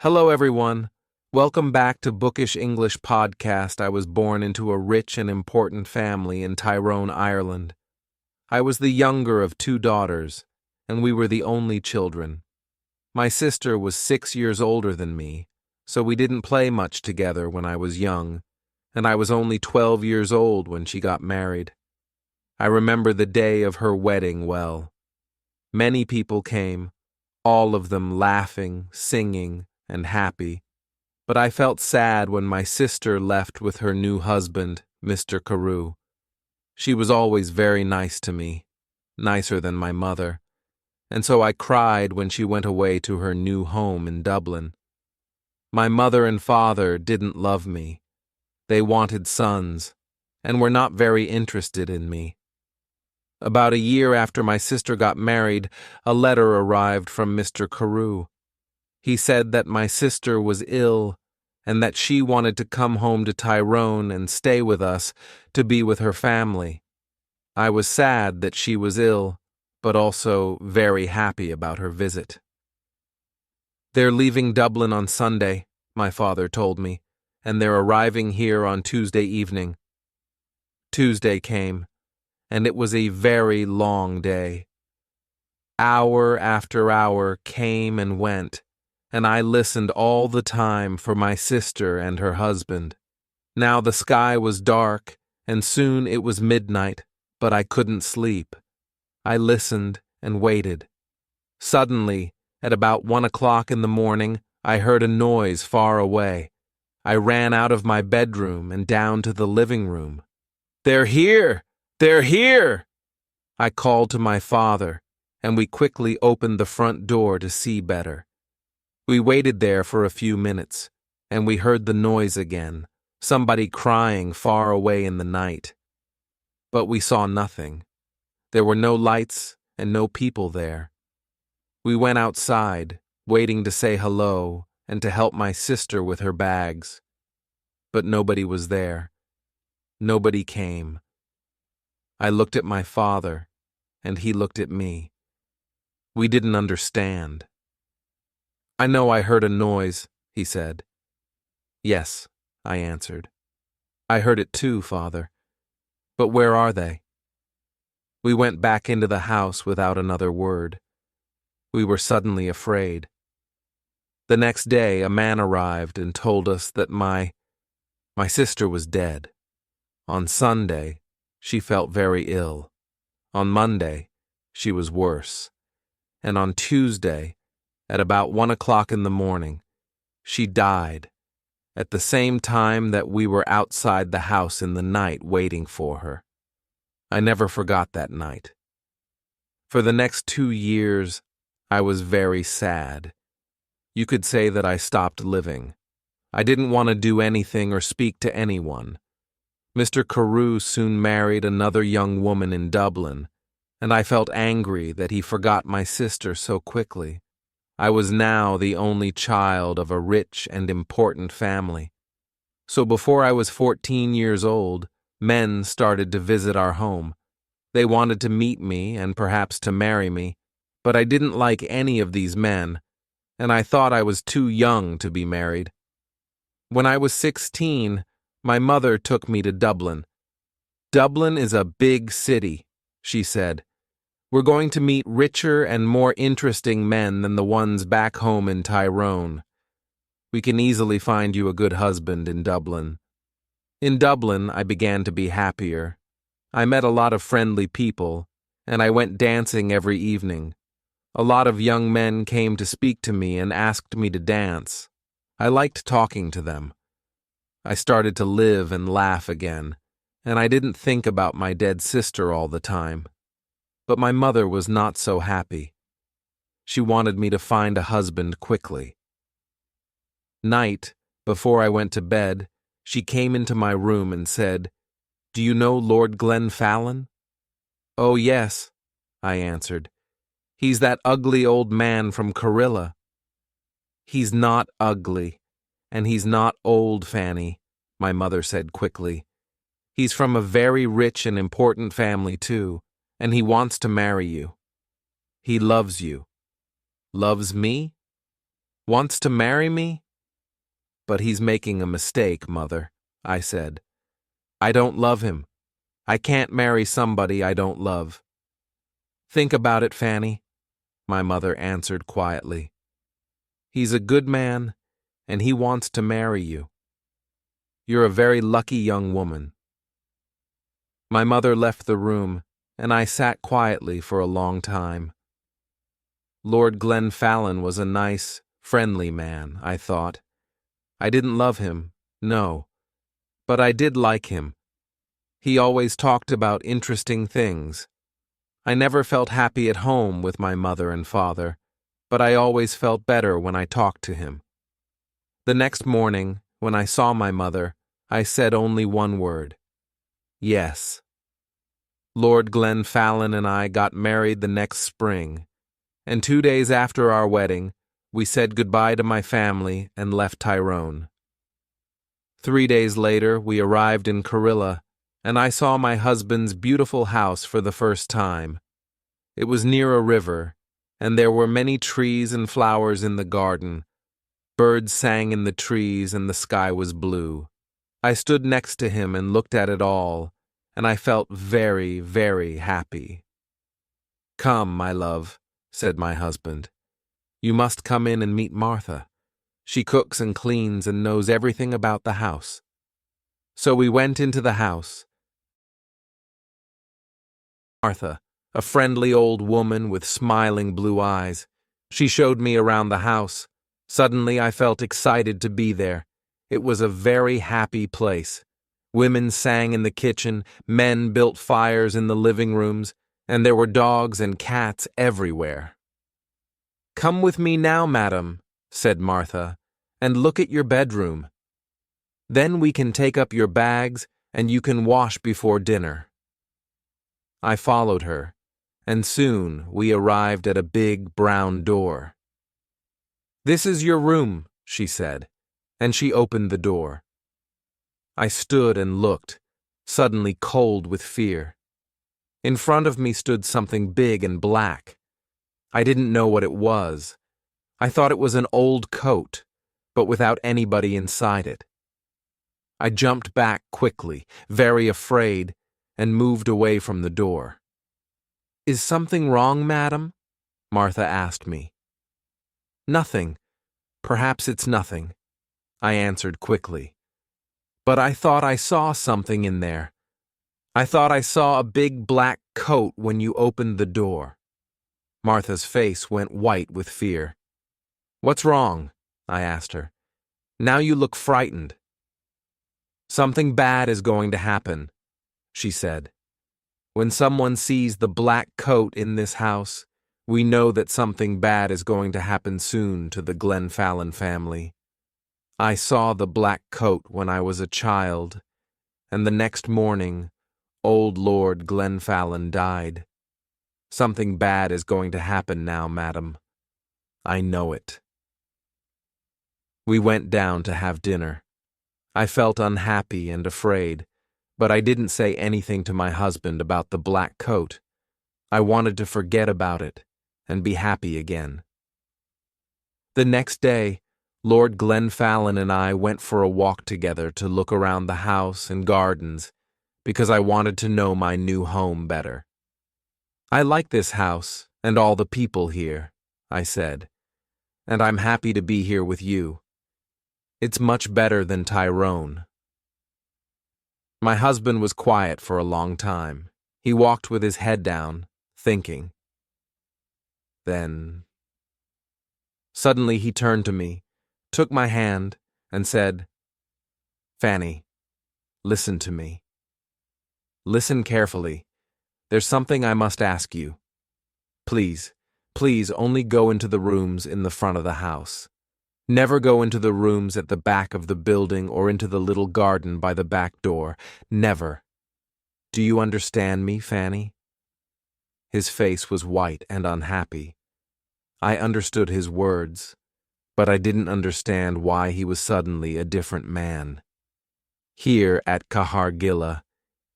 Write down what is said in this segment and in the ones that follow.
Hello, everyone. Welcome back to Bookish English Podcast. I was born into a rich and important family in Tyrone, Ireland. I was the younger of two daughters, and we were the only children. My sister was 6 years older than me, so we didn't play much together when I was young, and I was only 12 years old when she got married. I remember the day of her wedding well. Many people came, all of them laughing, singing, and happy, but I felt sad when my sister left with her new husband, Mr. Carew. She was always very nice to me, nicer than my mother, and so I cried when she went away to her new home in Dublin. My mother and father didn't love me. They wanted sons, and were not very interested in me. About a year after my sister got married, a letter arrived from Mr. Carew. He said that my sister was ill and that she wanted to come home to Tyrone and stay with us to be with her family. I was sad that she was ill, but also very happy about her visit. They're leaving Dublin on Sunday, my father told me, and they're arriving here on Tuesday evening. Tuesday came, and it was a very long day. Hour after hour came and went, and I listened all the time for my sister and her husband. Now the sky was dark, and soon it was midnight, but I couldn't sleep. I listened and waited. Suddenly, at about 1 o'clock in the morning, I heard a noise far away. I ran out of my bedroom and down to the living room. "They're here! They're here!" I called to my father, and we quickly opened the front door to see better. We waited there for a few minutes, and we heard the noise again, somebody crying far away in the night. But we saw nothing. There were no lights and no people there. We went outside, waiting to say hello and to help my sister with her bags. But nobody was there. Nobody came. I looked at my father, and he looked at me. We didn't understand. "I know I heard a noise," he said. "Yes," I answered. "I heard it too, Father. But where are they?" We went back into the house without another word. We were suddenly afraid. The next day, a man arrived and told us that my sister was dead. On Sunday, she felt very ill. On Monday, she was worse. And on Tuesday, at about 1 o'clock in the morning, she died, at the same time that we were outside the house in the night waiting for her. I never forgot that night. For the next 2 years, I was very sad. You could say that I stopped living. I didn't want to do anything or speak to anyone. Mr. Carew soon married another young woman in Dublin, and I felt angry that he forgot my sister so quickly. I was now the only child of a rich and important family. So before I was 14 years old, men started to visit our home. They wanted to meet me and perhaps to marry me, but I didn't like any of these men, and I thought I was too young to be married. When I was 16, my mother took me to Dublin. "Dublin is a big city," she said. "We're going to meet richer and more interesting men than the ones back home in Tyrone. We can easily find you a good husband in Dublin." In Dublin, I began to be happier. I met a lot of friendly people, and I went dancing every evening. A lot of young men came to speak to me and asked me to dance. I liked talking to them. I started to live and laugh again, and I didn't think about my dead sister all the time. But my mother was not so happy. She wanted me to find a husband quickly. Night, before I went to bed, she came into my room and said, "Do you know Lord Glenfallen?" "Oh, yes," I answered. "He's that ugly old man from Carilla." "He's not ugly, and he's not old, Fanny," my mother said quickly. "He's from a very rich and important family, too, and he wants to marry you. He loves you." "Loves me?" Wants to marry me? But he's making a mistake, Mother, I said. I don't love him. I can't marry somebody I don't love. Think about it, Fanny, my mother answered quietly. He's a good man, and he wants to marry you. You're a very lucky young woman. My mother left the room, and I sat quietly for a long time. Lord Glenfallen was a nice, friendly man, I thought. I didn't love him, no, but I did like him. He always talked about interesting things. I never felt happy at home with my mother and father, but I always felt better when I talked to him. The next morning, when I saw my mother, I said only one word. Yes. Lord Glenfallen and I got married the next spring, and 2 days after our wedding, we said goodbye to my family and left Tyrone. 3 days later, we arrived in Karilla, and I saw my husband's beautiful house for the first time. It was near a river, and there were many trees and flowers in the garden. Birds sang in the trees, and the sky was blue. I stood next to him and looked at it all, and I felt very, very happy. Come, my love, said my husband. You must come in and meet Martha. She cooks and cleans and knows everything about the house. So we went into the house. Martha, a friendly old woman with smiling blue eyes. She showed me around the house. Suddenly I felt excited to be there. It was a very happy place. Women sang in the kitchen, men built fires in the living rooms, and there were dogs and cats everywhere. Come with me now, madam, said Martha, and look at your bedroom. Then we can take up your bags, and you can wash before dinner. I followed her, and soon we arrived at a big brown door. This is your room, she said, and she opened the door. I stood and looked, suddenly cold with fear. In front of me stood something big and black. I didn't know what it was. I thought it was an old coat, but without anybody inside it. I jumped back quickly, very afraid, and moved away from the door. Is something wrong, madam? Martha asked me. Nothing. Perhaps it's nothing, I answered quickly. But I thought I saw something in there. I thought I saw a big black coat when you opened the door. Martha's face went white with fear. What's wrong? I asked her. Now you look frightened. Something bad is going to happen, she said. When someone sees the black coat in this house, we know that something bad is going to happen soon to the Glenfallen family. I saw the black coat when I was a child, and the next morning, old Lord Glenfallen died. Something bad is going to happen now, madam. I know it. We went down to have dinner. I felt unhappy and afraid, but I didn't say anything to my husband about the black coat. I wanted to forget about it and be happy again. The next day, Lord Glenfallen and I went for a walk together to look around the house and gardens because I wanted to know my new home better. I like this house and all the people here, I said, and I'm happy to be here with you. It's much better than Tyrone. My husband was quiet for a long time. He walked with his head down, thinking. Then, suddenly he turned to me, took my hand, and said, Fanny, listen to me. Listen carefully. There's something I must ask you. Please, please only go into the rooms in the front of the house. Never go into the rooms at the back of the building or into the little garden by the back door. Never. Do you understand me, Fanny? His face was white and unhappy. I understood his words, but I didn't understand why he was suddenly a different man. Here at Cahargilla,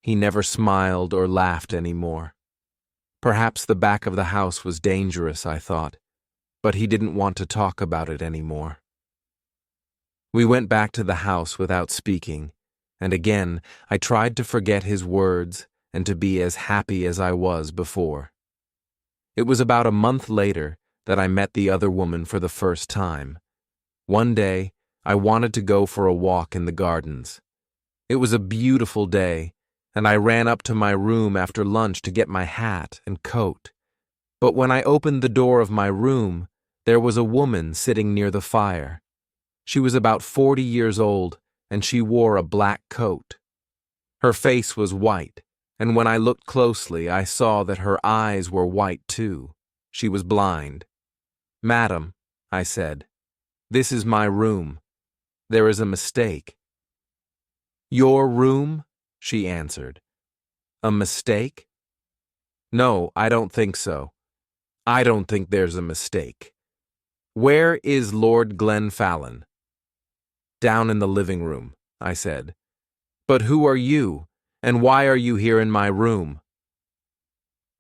he never smiled or laughed any more. Perhaps the back of the house was dangerous, I thought. but he didn't want to talk about it anymore. We went back to the house without speaking, and again I tried to forget his words and to be as happy as I was before. It was about a month later that I met the other woman for the first time. One day, I wanted to go for a walk in the gardens. It was a beautiful day, and I ran up to my room after lunch to get my hat and coat. But when I opened the door of my room, there was a woman sitting near the fire. She was about 40 years old, and she wore a black coat. Her face was white, and when I looked closely, I saw that her eyes were white too. She was blind. "Madam," I said, "this is my room. There is a mistake." "Your room?" she answered. "A mistake? No, I don't think so. I don't think there's a mistake. Where is Lord Glenfallen?" "Down in the living room," I said. "But who are you, and why are you here in my room?"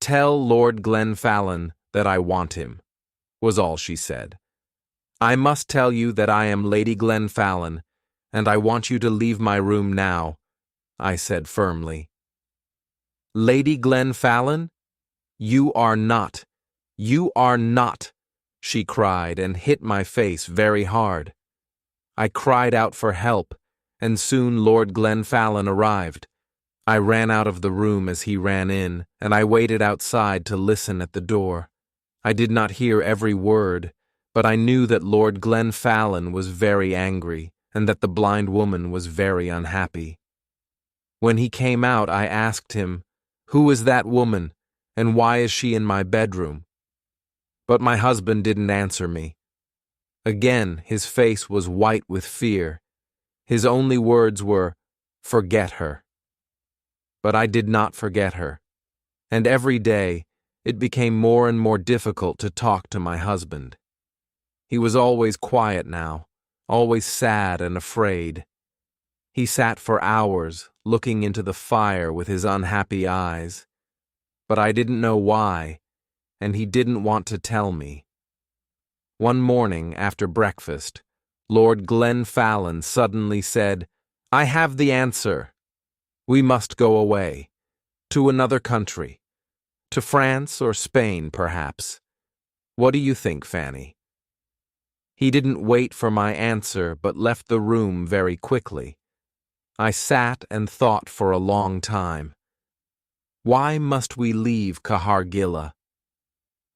"Tell Lord Glenfallen that I want him," was all she said. "I must tell you that I am Lady Glenfallen, and I want you to leave my room now," I said firmly. "Lady Glenfallen? You are not. You are not," she cried and hit my face very hard. I cried out for help, and soon Lord Glenfallen arrived. I ran out of the room as he ran in, and I waited outside to listen at the door. I did not hear every word, but I knew that Lord Glenfallen was very angry, and that the blind woman was very unhappy. When he came out, I asked him, "Who is that woman, and why is she in my bedroom?" But my husband didn't answer me. Again, his face was white with fear. His only words were, "Forget her." But I did not forget her, and every day it became more and more difficult to talk to my husband. He was always quiet now, always sad and afraid. He sat for hours, looking into the fire with his unhappy eyes. But I didn't know why, and he didn't want to tell me. One morning, after breakfast, Lord Glenfallen suddenly said, "I have the answer. We must go away. To another country. To France or Spain, perhaps. What do you think, Fanny?" He didn't wait for my answer, but left the room very quickly. I sat and thought for a long time. Why must we leave Cahargilla?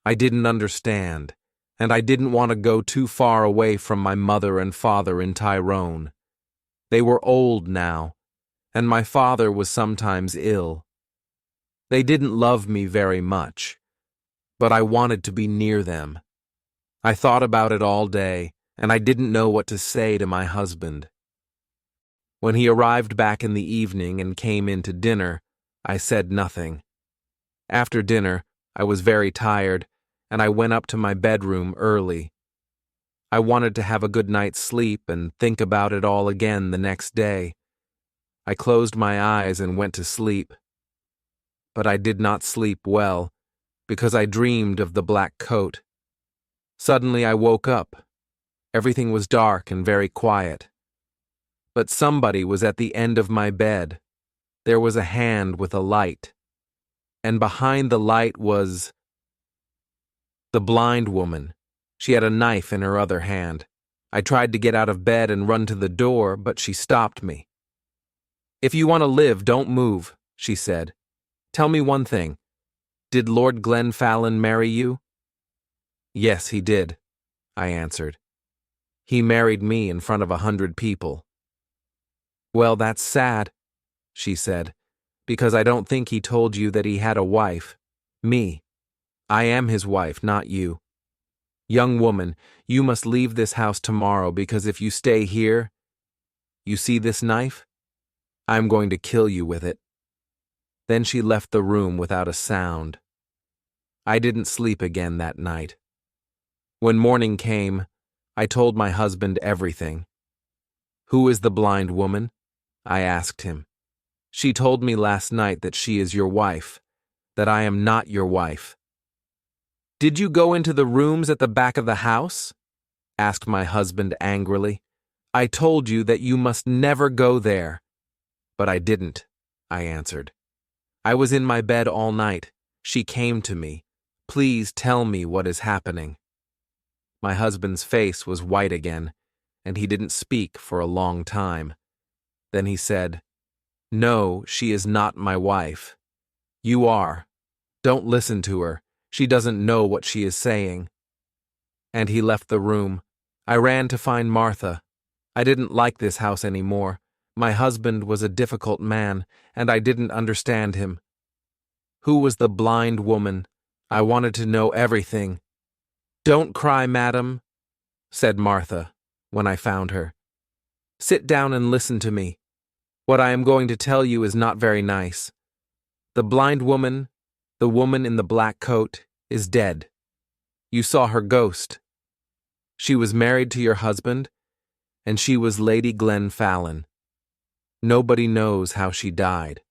I didn't understand, and I didn't want to go too far away from my mother and father in Tyrone. They were old now, and my father was sometimes ill. They didn't love me very much, but I wanted to be near them. I thought about it all day, and I didn't know what to say to my husband. When he arrived back in the evening and came in to dinner, I said nothing. After dinner, I was very tired, and I went up to my bedroom early. I wanted to have a good night's sleep and think about it all again the next day. I closed my eyes and went to sleep. But I did not sleep well, because I dreamed of the black coat. Suddenly I woke up. Everything was dark and very quiet. But somebody was at the end of my bed. There was a hand with a light. And behind the light was the blind woman. She had a knife in her other hand. I tried to get out of bed and run to the door, but she stopped me. "If you want to live, don't move," she said. "Tell me one thing. Did Lord Glenfallen marry you?" "Yes, he did," I answered. "He married me in front of 100 people." "Well, that's sad," she said, "because I don't think he told you that he had a wife. Me. I am his wife, not you. Young woman, you must leave this house tomorrow, because if you stay here, you see this knife? I'm going to kill you with it." Then she left the room without a sound. I didn't sleep again that night. When morning came, I told my husband everything. "Who is the blind woman?" I asked him. "She told me last night that she is your wife, that I am not your wife." Did you go into the rooms at the back of the house? Asked my husband angrily. I told you that you must never go there. But I didn't, I answered. I was in my bed all night. She came to me. Please tell me what is happening. My husband's face was white again, and he didn't speak for a long time. Then he said, No, she is not my wife. You are. Don't listen to her. She doesn't know what she is saying. And he left the room. I ran to find Martha. I didn't like this house anymore. My husband was a difficult man, and I didn't understand him. Who was the blind woman? I wanted to know everything. Don't cry, madam, said Martha, when I found her. Sit down and listen to me. What I am going to tell you is not very nice. The blind woman, the woman in the black coat, is dead. You saw her ghost. She was married to your husband, and she was Lady Glenfallen. Nobody knows how she died.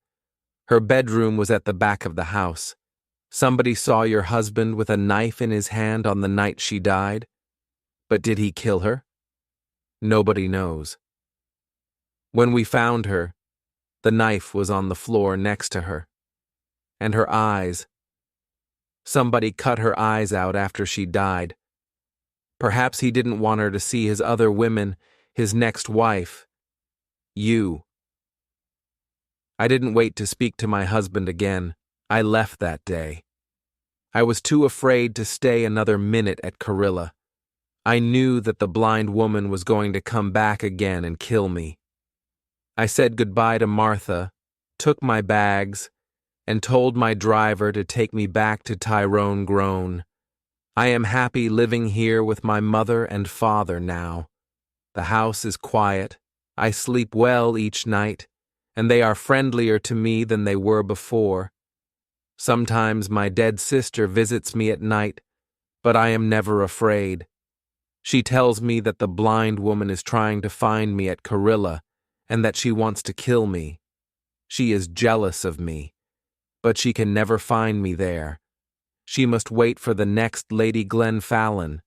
Her bedroom was at the back of the house. Somebody saw your husband with a knife in his hand on the night she died. But did he kill her? Nobody knows. When we found her, the knife was on the floor next to her. And her eyes. Somebody cut her eyes out after she died. Perhaps he didn't want her to see his other women, his next wife. You. I didn't wait to speak to my husband again. I left that day. I was too afraid to stay another minute at Carilla. I knew that the blind woman was going to come back again and kill me. I said goodbye to Martha, took my bags, and told my driver to take me back to Tyrone Groan. I am happy living here with my mother and father now. The house is quiet. I sleep well each night, and they are friendlier to me than they were before. Sometimes my dead sister visits me at night, but I am never afraid. She tells me that the blind woman is trying to find me at Carilla and that she wants to kill me. She is jealous of me, but she can never find me there. She must wait for the next Lady Glenfallen,